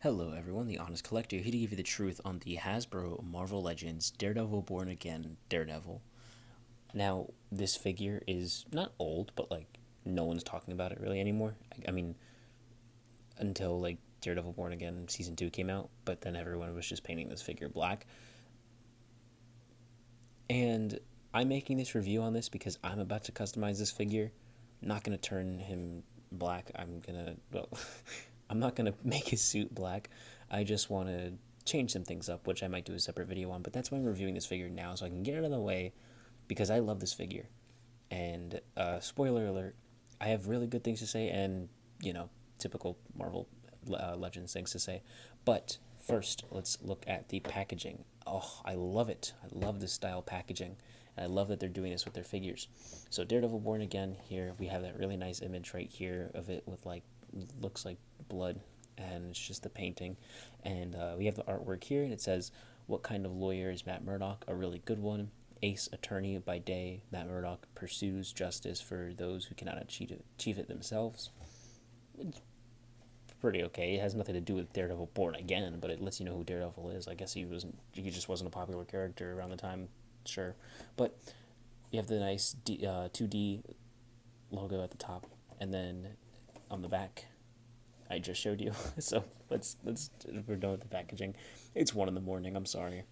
Hello, everyone. The Honest Collector here to give you the truth on the Hasbro Marvel Legends Daredevil Born Again Daredevil. Now, this figure is not old, but no one's talking about it really anymore. I mean, until Daredevil Born Again Season 2 came out, but then everyone was just painting this figure black. And I'm making this review on this because I'm about to customize this figure. I'm not going to turn him black. I'm not going to make his suit black. I just want to change some things up, which I might do a separate video on, but that's why I'm reviewing this figure now, so I can get it out of the way, because I love this figure. And, spoiler alert, I have really good things to say, and, typical Marvel Legends things to say. But first, let's look at the packaging. Oh, I love it. I love this style packaging, and I love that they're doing this with their figures. So Daredevil Born Again, here we have that really nice image right here of it with looks like blood, and it's just the painting. And we have the artwork here, and it says, "What kind of lawyer is Matt Murdock? A really good one. Ace attorney by day, Matt Murdock pursues justice for those who cannot achieve it themselves." It's pretty okay. It has nothing to do with Daredevil Born Again, but it lets you know who Daredevil is. I guess he just wasn't a popular character around the time, sure. But you have the nice 2D logo at the top, and then on the back, I just showed you. So let's we're done with the packaging. It's 1 in the morning. I'm sorry.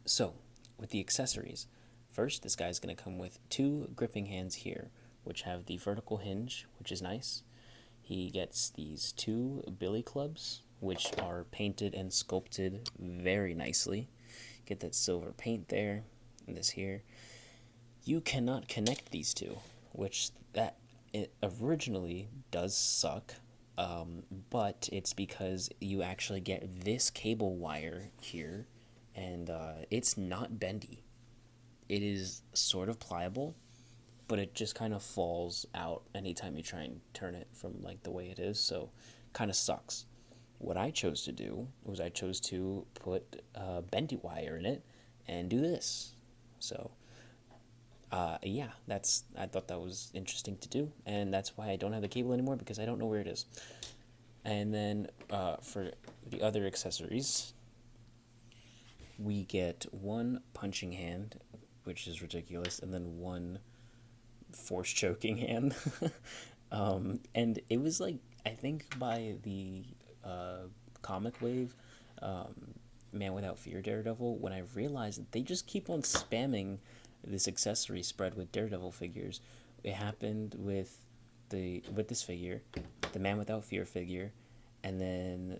So with the accessories, first this guy's gonna come with 2 gripping hands here, which have the vertical hinge, which is nice. He gets these 2 billy clubs, which are painted and sculpted very nicely. Get that silver paint there, and this here. You cannot connect these two, which that it originally does suck, but it's because you actually get this cable wire here, and it's not bendy. It is sort of pliable, but it just kind of falls out anytime you try and turn it from the way it is, so kind of sucks. What I chose to do was I chose to put bendy wire in it and do this. So yeah, I thought that was interesting to do, and that's why I don't have the cable anymore, because I don't know where it is. And then for the other accessories, we get 1 punching hand, which is ridiculous, and then 1 force choking hand. And it was I think by the comic wave, Man Without Fear Daredevil, when I realized that they just keep on spamming this accessory spread with Daredevil figures. It happened with this figure, the Man Without Fear figure, and then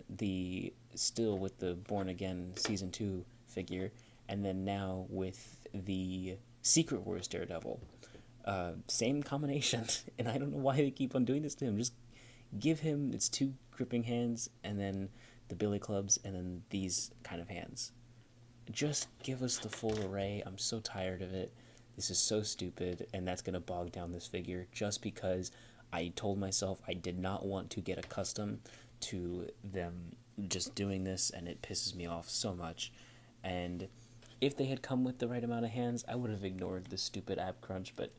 still with the Born Again Season 2 figure, and then now with the Secret Wars Daredevil. Same combination, and I don't know why they keep on doing this to him. Just give him its 2 gripping hands, and then the billy clubs, and then these kind of hands. Just give us the full array. I'm so tired of it. This is so stupid, and that's going to bog down this figure just because I told myself I did not want to get accustomed to them just doing this, and it pisses me off so much. And if they had come with the right amount of hands, I would have ignored the stupid ab crunch, but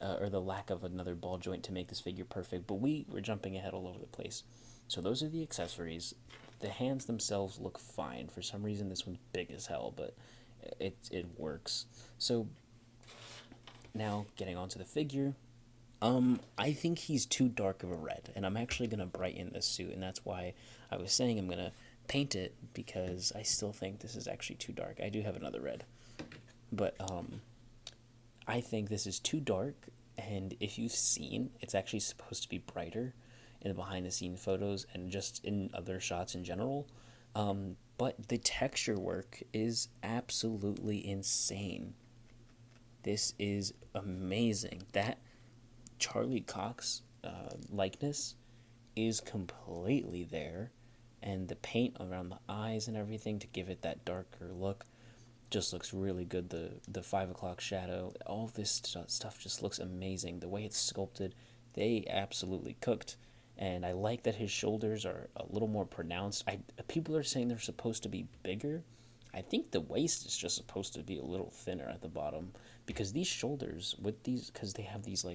or the lack of another ball joint to make this figure perfect, but we were jumping ahead all over the place. So those are the accessories. The hands themselves look fine. For some reason, this one's big as hell, but it works. So now getting onto the figure, I think he's too dark of a red, and I'm actually gonna brighten this suit, and that's why I was saying I'm gonna paint it, because I still think this is actually too dark. I do have another red, but I think this is too dark, and if you've seen, it's actually supposed to be brighter in the behind-the-scenes photos and just in other shots in general. But the texture work is absolutely insane. This is amazing. That Charlie Cox likeness is completely there, and the paint around the eyes and everything to give it that darker look just looks really good. The 5 o'clock shadow, all this stuff just looks amazing. The way it's sculpted, they absolutely cooked. And I like that his shoulders are a little more pronounced. People are saying they're supposed to be bigger. I think the waist is just supposed to be a little thinner at the bottom, because these shoulders with these, because they have these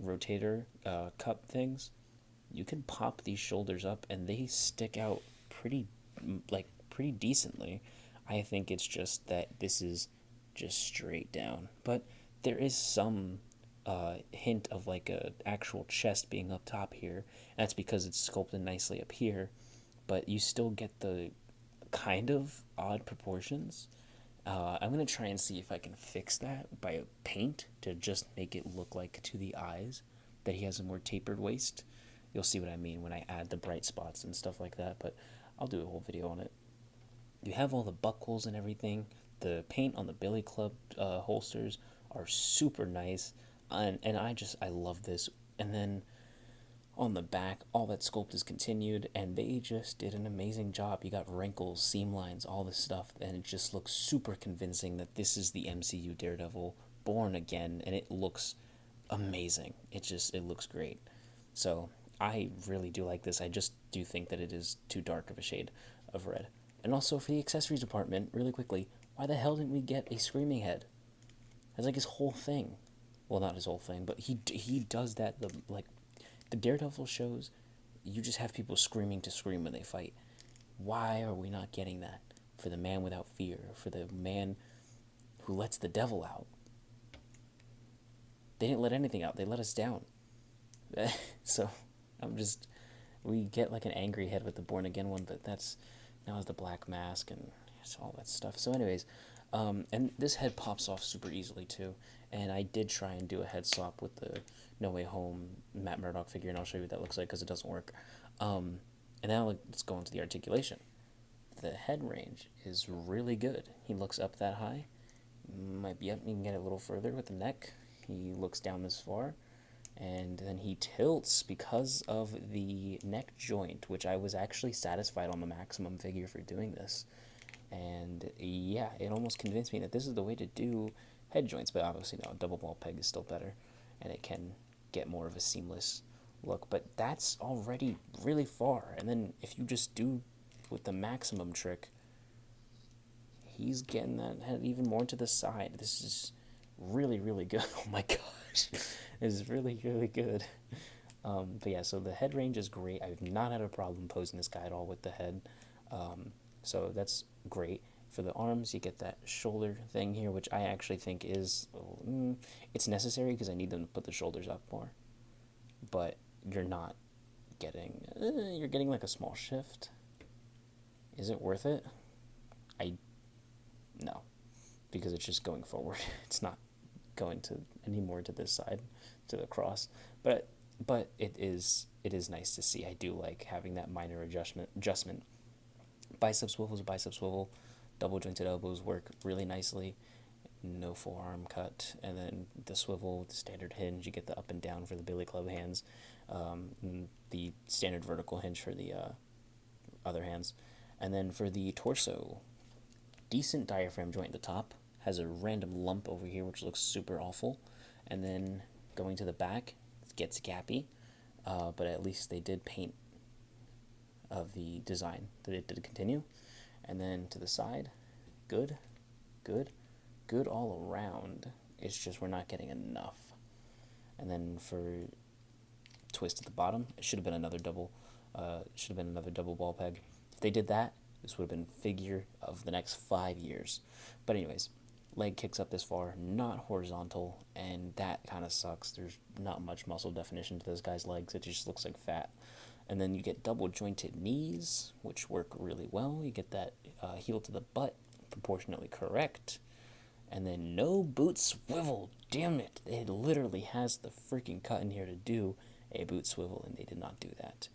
rotator cup things, you can pop these shoulders up and they stick out pretty, pretty decently. I think it's just that this is just straight down, but there is some hint of like a actual chest being up top here. That's because it's sculpted nicely up here, but you still get the kind of odd proportions. I'm gonna try and see if I can fix that by paint to just make it look like to the eyes that he has a more tapered waist. You'll see what I mean when I add the bright spots and stuff like that, but I'll do a whole video on it. You have all the buckles and everything. The paint on the Billy Club holsters are super nice, and I love this. And then on the back, all that sculpt is continued, and they just did an amazing job. You got wrinkles, seam lines, all this stuff, and it just looks super convincing that this is the MCU Daredevil born again, and it looks amazing. It looks great. So I really do like this. I just do think that it is too dark of a shade of red. And also for the accessories department, really quickly, why the hell didn't we get a screaming head? That's like his whole thing. Well, not his whole thing, but he does that. The Daredevil shows, you just have people screaming to scream when they fight. Why are we not getting that for the man without fear, for the man who lets the devil out? They didn't let anything out. They let us down. So we get like an angry head with the Born Again one, but that's now has the black mask and all that stuff. So anyways, and this head pops off super easily too. And I did try and do a head swap with the No Way Home Matt Murdock figure, and I'll show you what that looks like because it doesn't work. And now let's go into the articulation. The head range is really good. He looks up that high. Might be up. You can get it a little further with the neck. He looks down this far. And then he tilts because of the neck joint, which I was actually satisfied on the maximum figure for doing this. And yeah, it almost convinced me that this is the way to do head joints, but obviously no, a double ball peg is still better, and it can get more of a seamless look. But that's already really far. And then if you just do with the maximum trick, he's getting that head even more to the side. This is really, really good. Oh my gosh. This is really, really good. But yeah, so the head range is great. I've not had a problem posing this guy at all with the head. So that's great. For the arms, you get that shoulder thing here, which I actually think is, it's necessary because I need them to put the shoulders up more. But you're not getting, you're getting like a small shift. Is it worth it? No, because it's just going forward. It's not going to anymore to this side, to the cross. But it is nice to see. I do like having that minor adjustment. Bicep swivel is a bicep swivel. Double jointed elbows work really nicely. No forearm cut, and then the swivel, the standard hinge. You get the up and down for the Billy Club hands, and the standard vertical hinge for the other hands, and then for the torso, decent diaphragm joint at the top. Has a random lump over here which looks super awful, and then going to the back, it gets gappy, but at least they did paint of the design that it did continue. And then to the side, good all around. It's just we're not getting enough. And then for twist at the bottom, it should have been another double ball peg. If they did that, this would have been figure of the next 5 years. But anyways, leg kicks up this far, not horizontal, and that kind of sucks. There's not much muscle definition to this guy's legs. It just looks like fat. And then you get double jointed knees, which work really well. You get that heel to the butt proportionately correct. And then no boot swivel. Damn it. It literally has the freaking cut in here to do a boot swivel, and they did not do that.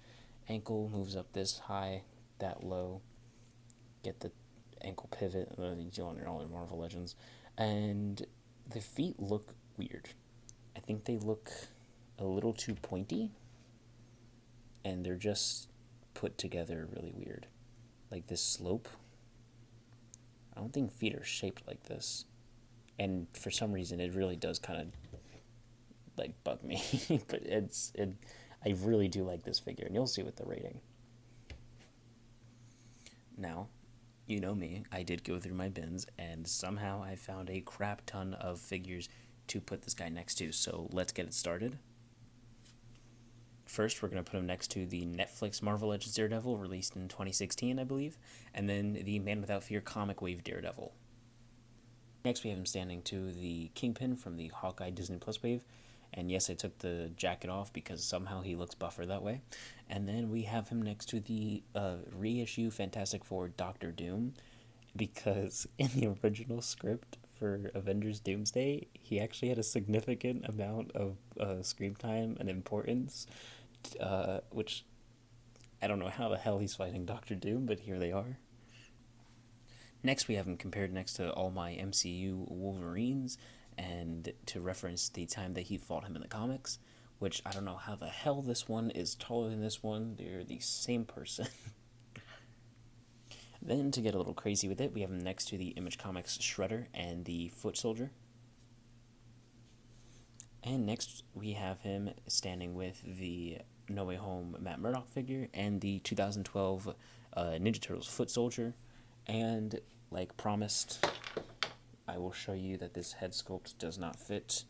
Ankle moves up this high, that low. Get the ankle pivot. You do on all your Marvel Legends. And the feet look weird. I think they look a little too pointy. And they're just put together really weird. Like this slope. I don't think feet are shaped like this. And for some reason, it really does kind of like bug me. But I really do like this figure, and you'll see with the rating. Now, you know me, I did go through my bins, and somehow I found a crap ton of figures to put this guy next to. So let's get it started. First, we're going to put him next to the Netflix Marvel Legends Daredevil, released in 2016, I believe, and then the Man Without Fear comic wave Daredevil. Next, we have him standing to the Kingpin from the Hawkeye Disney Plus wave, and yes, I took the jacket off because somehow he looks buffer that way. And then we have him next to the reissue Fantastic Four Doctor Doom, because in the original script for Avengers Doomsday, he actually had a significant amount of screen time and importance, which I don't know how the hell he's fighting Doctor Doom, but here they are. Next, we have him compared next to all my MCU Wolverines, and to reference the time that he fought him in the comics, which I don't know how the hell this one is taller than this one. They're the same person. Then, to get a little crazy with it, we have him next to the Image Comics Shredder and the Foot Soldier. And next, we have him standing with the No Way Home Matt Murdock figure and the 2012 Ninja Turtles Foot Soldier. And, like promised, I will show you that this head sculpt does not fit.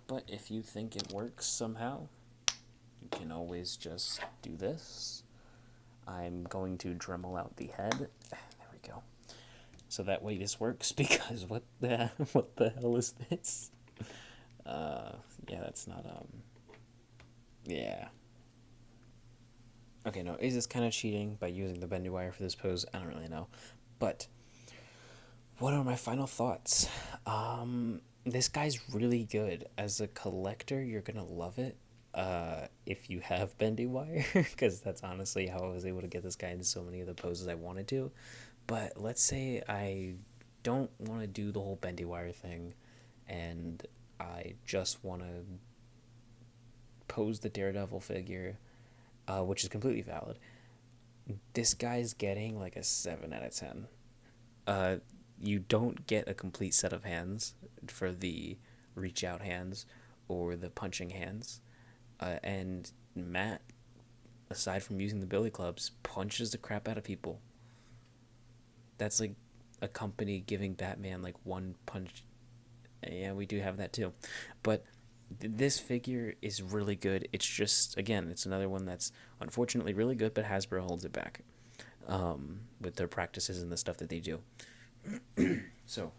But if you think it works somehow, you can always just do this. I'm going to Dremel out the head. There we go. So that way this works, because what the hell is this? Yeah, that's not, yeah. Okay, no, is this kind of cheating by using the bendy wire for this pose? I don't really know. But what are my final thoughts? This guy's really good. As a collector, you're gonna love it. If you have bendy wire, because that's honestly how I was able to get this guy into so many of the poses I wanted to. But let's say I don't want to do the whole bendy wire thing, and I just want to pose the Daredevil figure, which is completely valid. This guy's getting like a 7 out of 10. You don't get a complete set of hands for the reach out hands or the punching hands. And Matt, aside from using the billy clubs, punches the crap out of people. That's like a company giving Batman like one punch. Yeah, we do have that too. But this figure is really good. It's just, again, it's another one that's unfortunately really good, but Hasbro holds it back with their practices and the stuff that they do. So,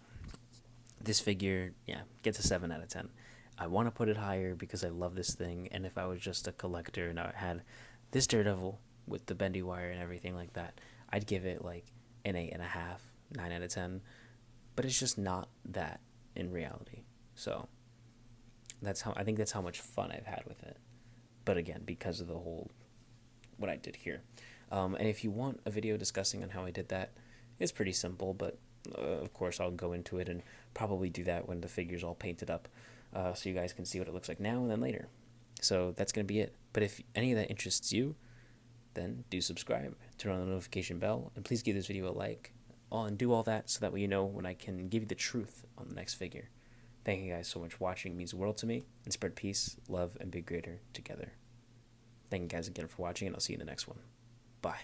this figure, yeah, gets a 7 out of 10. I want to put it higher because I love this thing, and if I was just a collector and I had this Daredevil with the bendy wire and everything like that, I'd give it like an 8.5, 9 out of 10. But it's just not that in reality. So I think that's how much fun I've had with it. But again, because of the whole what I did here. And if you want a video discussing on how I did that, it's pretty simple, but of course I'll go into it and probably do that when the figure's all painted up, so you guys can see what it looks like now and then later. So that's going to be it. But if any of that interests you, then do subscribe, turn on the notification bell, and please give this video a like, and do all that so that way you know when I can give you the truth on the next figure. Thank you guys so much for watching. It means the world to me. And spread peace, love, and be greater together. Thank you guys again for watching, and I'll see you in the next one. Bye.